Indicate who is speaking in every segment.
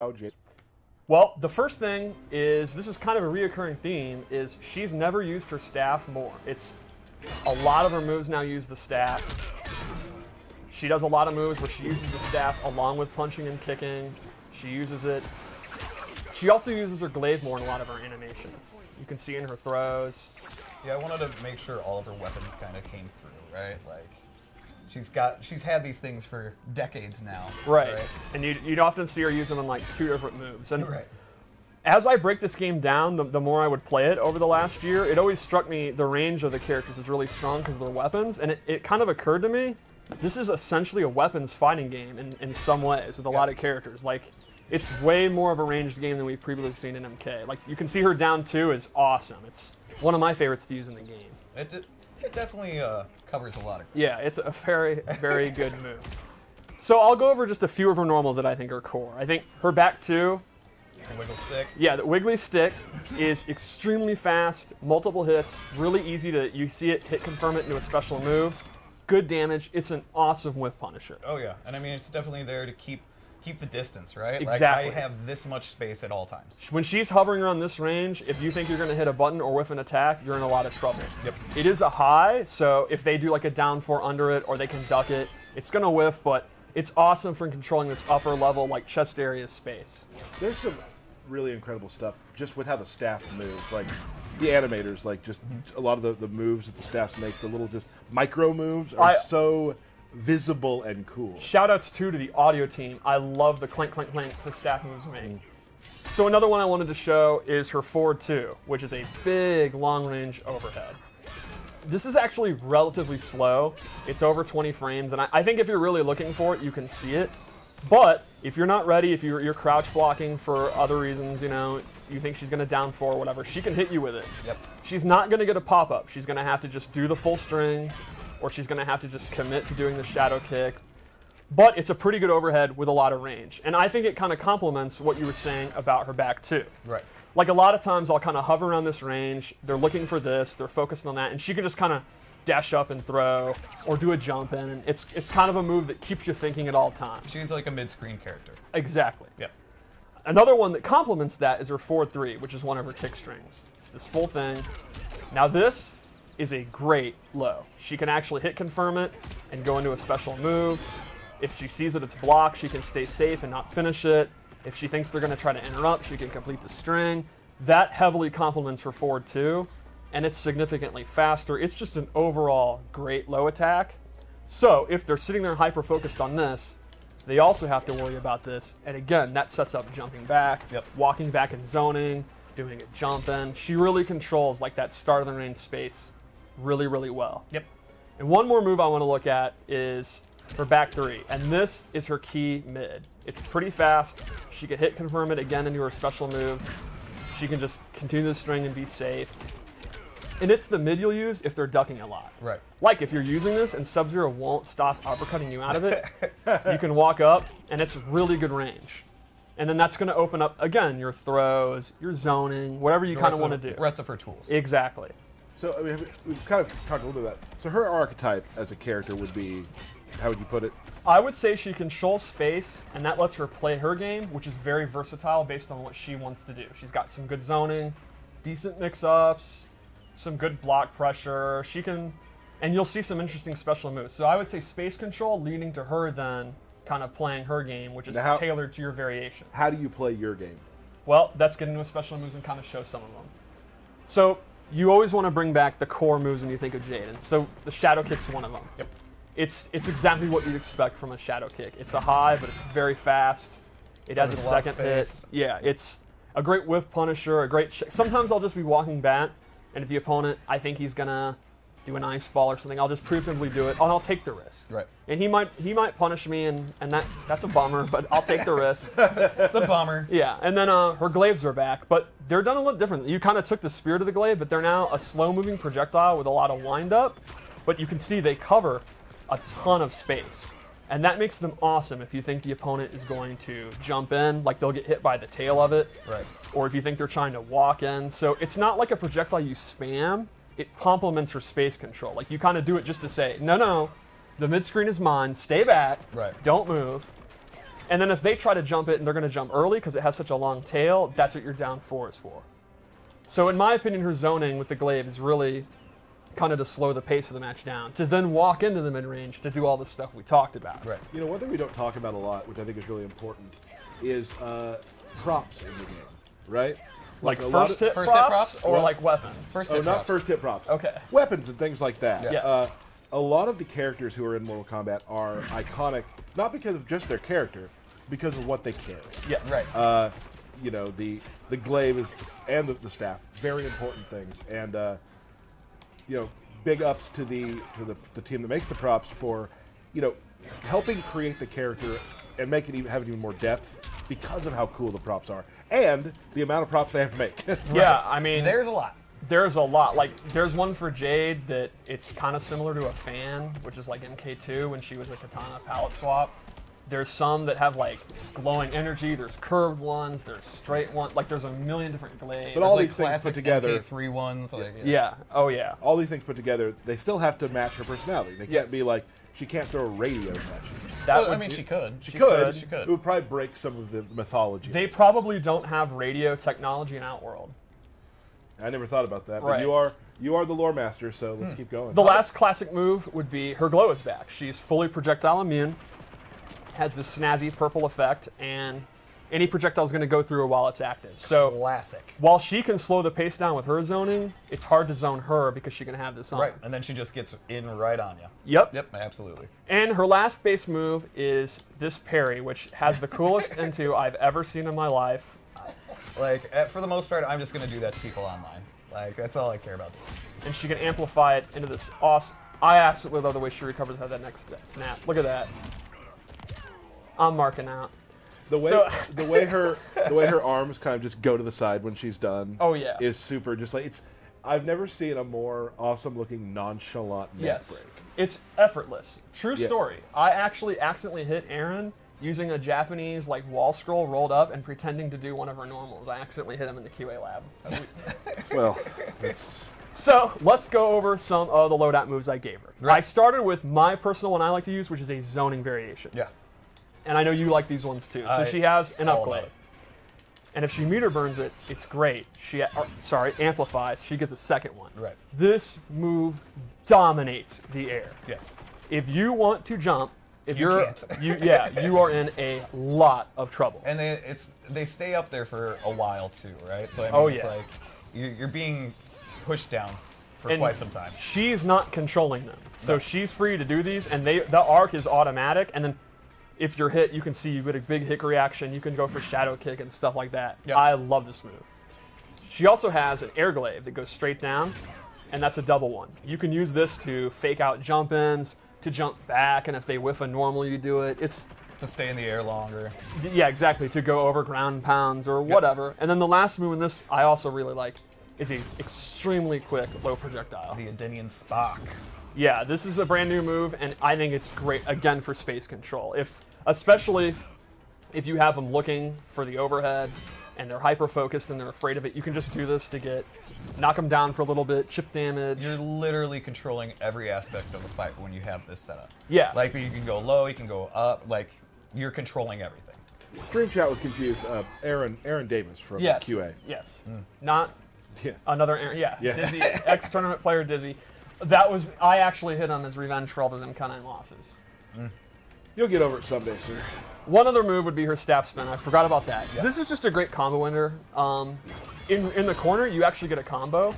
Speaker 1: Oh, Jade.
Speaker 2: Well, the first thing is, this is kind of a reoccurring theme, is she's never used her staff more. It's a lot of her moves now use the staff. She does a lot of moves where she uses the staff along with punching and kicking. She uses it. She also uses her glaive more in a lot of her animations. You can see in her throws.
Speaker 3: Yeah, I wanted to make sure all of her weapons kind of came through, right? Like, she's had these things for decades now.
Speaker 2: Right. And you'd often see her use them in like 2 different moves. And
Speaker 3: right.
Speaker 2: As I break this game down, the more I would play it over the last year, it always struck me the range of the characters is really strong because of their weapons. And it kind of occurred to me, this is essentially a weapons fighting game in some ways with a lot of characters. Like, it's way more of a ranged game than we've previously seen in MK. Like, you can see her down 2 is awesome. It's one of my favorites to use in the game.
Speaker 3: It definitely covers a lot of ground.
Speaker 2: Yeah, it's a very, very good move. So I'll go over just a few of her normals that I think are core. I think her back 2.
Speaker 3: The wiggle stick.
Speaker 2: Yeah, the wiggly stick is extremely fast, multiple hits, really easy to, you see it, hit confirm it into a special move. Good damage. It's an awesome whiff punisher.
Speaker 3: Oh yeah, and I mean it's definitely there to keep the distance, right?
Speaker 2: Exactly.
Speaker 3: Like I have this much space at all times.
Speaker 2: When she's hovering around this range, if you think you're going to hit a button or whiff an attack, you're in a lot of trouble.
Speaker 3: Yep.
Speaker 2: It is a high, so if they do like a down 4 under it or they can duck it, it's going to whiff, but it's awesome for controlling this upper level, like chest area space.
Speaker 1: There's some really incredible stuff just with how the staff moves. Like, the animators, like, just a lot of the moves that the staff makes, the little just micro moves are so visible and cool.
Speaker 2: Shoutouts too to the audio team. I love the clank, clank, clank the staff moves make. So another one I wanted to show is her forward 2, which is a big long-range overhead. This is actually relatively slow. It's over 20 frames, and I think if you're really looking for it, you can see it. But if you're not ready, if you're crouch blocking for other reasons, you know, you think she's going to down 4 or whatever, she can hit you with it.
Speaker 3: Yep.
Speaker 2: She's not going to get a pop-up. She's going to have to just do the full string, or she's going to have to just commit to doing the shadow kick. But it's a pretty good overhead with a lot of range. And I think it kind of complements what you were saying about her back too.
Speaker 3: Right.
Speaker 2: Like, a lot of times I'll kind of hover around this range, they're looking for this, they're focused on that, and she can just kind of dash up and throw, or do a jump in, and it's kind of a move that keeps you thinking at all times.
Speaker 3: She's like a mid-screen character.
Speaker 2: Exactly.
Speaker 3: Yep.
Speaker 2: Another one that complements that is her forward 3, which is one of her kick strings. It's this full thing. Now this is a great low. She can actually hit confirm it and go into a special move. If she sees that it's blocked, she can stay safe and not finish it. If she thinks they're going to try to interrupt, she can complete the string. That heavily complements her forward 2, and it's significantly faster. It's just an overall great low attack. So if they're sitting there hyper-focused on this, they also have to worry about this. And again, that sets up jumping back, walking back and zoning, doing a jump in. She really controls like that start of the range space really, really well.
Speaker 3: Yep.
Speaker 2: And one more move I want to look at is her back 3, and this is her key mid. It's pretty fast. She can hit confirm it again into her special moves. She can just continue the string and be safe. And it's the mid you'll use if they're ducking a lot.
Speaker 3: Right.
Speaker 2: Like, if you're using this and Sub-Zero won't stop uppercutting you out of it, you can walk up, and it's really good range. And then that's going to open up, again, your throws, your zoning, whatever you kind of want to do.
Speaker 3: The rest of her tools.
Speaker 2: Exactly.
Speaker 1: So, I mean, we've kind of talked a little bit about it. So her archetype as a character would be, how would you put it?
Speaker 2: I would say she controls space, and that lets her play her game, which is very versatile based on what she wants to do. She's got some good zoning, decent mix-ups, some good block pressure. She can, and you'll see some interesting special moves. So I would say space control leading to her then kind of playing her game, which is tailored to your variation.
Speaker 1: How do you play your game?
Speaker 2: Well, that's get into a special moves and kind of show some of them. So you always want to bring back the core moves when you think of Jade, and so the shadow kick's one of them.
Speaker 3: Yep.
Speaker 2: It's exactly what you'd expect from a shadow kick. It's a high, but it's very fast. It has a second hit. Yeah, it's a great whiff punisher, a great sometimes I'll just be walking back, and if the opponent, I think he's gonna do an ice ball or something, I'll just preemptively do it, and I'll take the risk.
Speaker 3: Right.
Speaker 2: And he might punish me, and that's a bummer, but I'll take the risk.
Speaker 3: It's a bummer.
Speaker 2: Yeah, and then her glaives are back, but they're done a little differently. You kind of took the spirit of the glaive, but they're now a slow-moving projectile with a lot of wind-up, but you can see they cover a ton of space. And that makes them awesome if you think the opponent is going to jump in, like they'll get hit by the tail of it.
Speaker 3: Right.
Speaker 2: Or if you think they're trying to walk in. So it's not like a projectile you spam, it complements her space control. Like, you kind of do it just to say, no, the mid-screen is mine, stay back, don't move. And then if they try to jump it and they're going to jump early because it has such a long tail, that's what your down 4 is for. So in my opinion, her zoning with the glaive is really kind of to slow the pace of the match down, to then walk into the mid-range to do all the stuff we talked about.
Speaker 3: Right.
Speaker 1: You know, one thing we don't talk about a lot, which I think is really important, is props in the game, right?
Speaker 2: Like
Speaker 1: a
Speaker 2: first hit props or like weapons?
Speaker 3: First hit
Speaker 1: not
Speaker 3: props.
Speaker 1: first hit props.
Speaker 2: Okay.
Speaker 1: Weapons and things like that.
Speaker 2: Yeah.
Speaker 1: A lot of the characters who are in Mortal Kombat are iconic, not because of just their character, because of what they carry.
Speaker 2: Yes.
Speaker 3: Right.
Speaker 1: You know, the glaive and the staff, very important things. And you know, big ups to the team that makes the props for, you know, helping create the character and make it have even more depth because of how cool the props are and the amount of props they have to make.
Speaker 2: Yeah, I mean,
Speaker 3: There's a lot.
Speaker 2: There's a lot. Like, there's one for Jade that it's kind of similar to a fan, which is like MK2 when she was a katana palette swap. There's some that have like glowing energy. There's curved ones. There's straight ones. Like, there's a million different glaives.
Speaker 1: But all
Speaker 3: There's
Speaker 1: these things put together,
Speaker 3: MK3 ones. Like,
Speaker 2: yeah. Oh yeah.
Speaker 1: all these things put together, they still have to match her personality. They can't be like, she can't throw radios at you.
Speaker 2: That
Speaker 3: Well, I
Speaker 2: would
Speaker 3: mean,
Speaker 2: be-
Speaker 3: she could.
Speaker 1: She could.
Speaker 3: She could.
Speaker 1: It would probably break some of the mythology.
Speaker 2: They probably don't have radio technology in Outworld.
Speaker 1: I never thought about that. But
Speaker 2: Right.
Speaker 1: you are the lore master, so let's keep going.
Speaker 2: The last classic move would be her glow is back. She's fully projectile immune, has this snazzy purple effect, and any projectile is going to go through her while it's active. So
Speaker 3: Classic.
Speaker 2: while she can slow the pace down with her zoning, it's hard to zone her because she can have this on.
Speaker 3: Right. And then she just gets in right on you.
Speaker 2: Yep.
Speaker 3: Yep, absolutely.
Speaker 2: And her last base move is this parry, which has the coolest into I've ever seen in my life.
Speaker 3: Like, for the most part, I'm just going to do that to people online. Like, that's all I care about doing.
Speaker 2: And she can amplify it into this awesome. I absolutely love the way she recovers out of that next snap. Look at that. I'm marking out.
Speaker 1: The way
Speaker 2: So-
Speaker 1: the way her arms kind of just go to the side when she's done.
Speaker 2: Oh, yeah.
Speaker 1: Is super. Just like it's. I've never seen a more awesome looking nonchalant neck
Speaker 2: Yes.
Speaker 1: break.
Speaker 2: It's effortless. True
Speaker 1: Yeah.
Speaker 2: story. I actually accidentally hit Aaron using a Japanese like wall scroll rolled up and pretending to do one of her normals. I accidentally hit him in the QA lab.
Speaker 1: Well, it's
Speaker 2: So let's go over some of the loadout moves I gave her.
Speaker 3: Right.
Speaker 2: I started with my personal one I like to use, which is a zoning variation.
Speaker 3: Yeah.
Speaker 2: And I know you like these ones too. So she has an
Speaker 3: all about
Speaker 2: upglaive.
Speaker 3: it.
Speaker 2: And if she meter burns it, it's great. She amplifies. She gets a second one.
Speaker 3: Right.
Speaker 2: This move dominates the air.
Speaker 3: Yes.
Speaker 2: If you want to jump, if
Speaker 3: You
Speaker 2: you're
Speaker 3: can't.
Speaker 2: you are in a lot of trouble.
Speaker 3: And they stay up there for a while too, right? So I mean,
Speaker 2: Oh,
Speaker 3: it's
Speaker 2: yeah.
Speaker 3: like you're being pushed down for
Speaker 2: And
Speaker 3: quite some time.
Speaker 2: She's not controlling them, so
Speaker 3: No.
Speaker 2: she's free to do these, and the arc is automatic. And then, if you're hit, you can see you get a big hit reaction. You can go for shadow kick and stuff like that.
Speaker 3: Yep.
Speaker 2: I love this move. She also has an air glaive that goes straight down, and that's a double one. You can use this to fake out jump ins, to jump back, and if they whiff a normal, you do it. It's
Speaker 3: To stay in the air longer.
Speaker 2: yeah, exactly, to go over ground pounds or whatever. And then the last move in this I also really like is a extremely quick low projectile.
Speaker 3: The Adinian Spock.
Speaker 2: Yeah, this is a brand new move, and I think it's great again for space control. Especially if you have them looking for the overhead and they're hyper focused and they're afraid of it, you can just do this to knock them down for a little bit, chip damage.
Speaker 3: You're literally controlling every aspect of the fight when you have this set up.
Speaker 2: Yeah.
Speaker 3: Like you can go low, you can go up. Like you're controlling everything.
Speaker 1: Stream Chat was confused. Aaron Davis from
Speaker 2: Yes.
Speaker 1: QA.
Speaker 2: Yes. Not
Speaker 1: Yeah.
Speaker 2: another Aaron. Yeah.
Speaker 1: Yeah.
Speaker 2: Dizzy, ex-tournament player Dizzy. I actually hit him as revenge for all those MK9 losses.
Speaker 1: You'll get over it someday, sir.
Speaker 2: One other move would be her staff spin. I forgot about that. This is just a great combo ender. In the corner, you actually get a combo.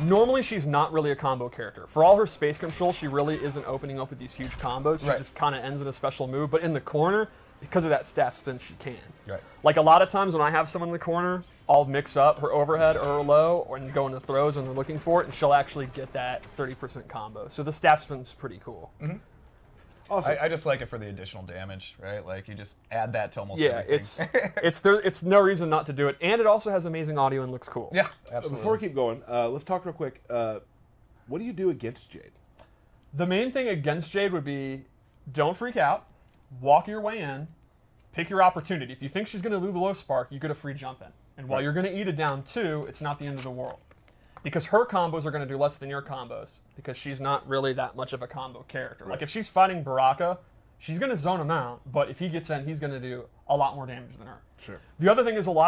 Speaker 2: Normally, she's not really a combo character. For all her space control, she really isn't opening up with these huge combos. She
Speaker 3: Right.
Speaker 2: just kind of ends in a special move. But in the corner, because of that staff spin, she can.
Speaker 3: Right.
Speaker 2: Like a lot of times when I have someone in the corner, I'll mix up her overhead or her low and go into throws when they're looking for it, and she'll actually get that 30% combo. So the staff spin's pretty cool.
Speaker 1: Awesome.
Speaker 3: I just like it for the additional damage, right? Like you just add that to almost
Speaker 2: Yeah,
Speaker 3: everything.
Speaker 2: it's no reason not to do it, and it also has amazing audio and looks cool.
Speaker 3: Yeah, absolutely.
Speaker 1: Before we keep going, let's talk real quick. What do you do against Jade?
Speaker 2: The main thing against Jade would be don't freak out, walk your way in, pick your opportunity. If you think she's going to do the low spark, you get a free jump in. And while you're going to eat it down too, it's not the end of the world. because her combos are going to do less than your combos because she's not really that much of a combo character. Like if she's fighting Baraka, she's going to zone him out, but if he gets in, he's going to do a lot more damage than her.
Speaker 1: Sure.
Speaker 2: The other thing is a lot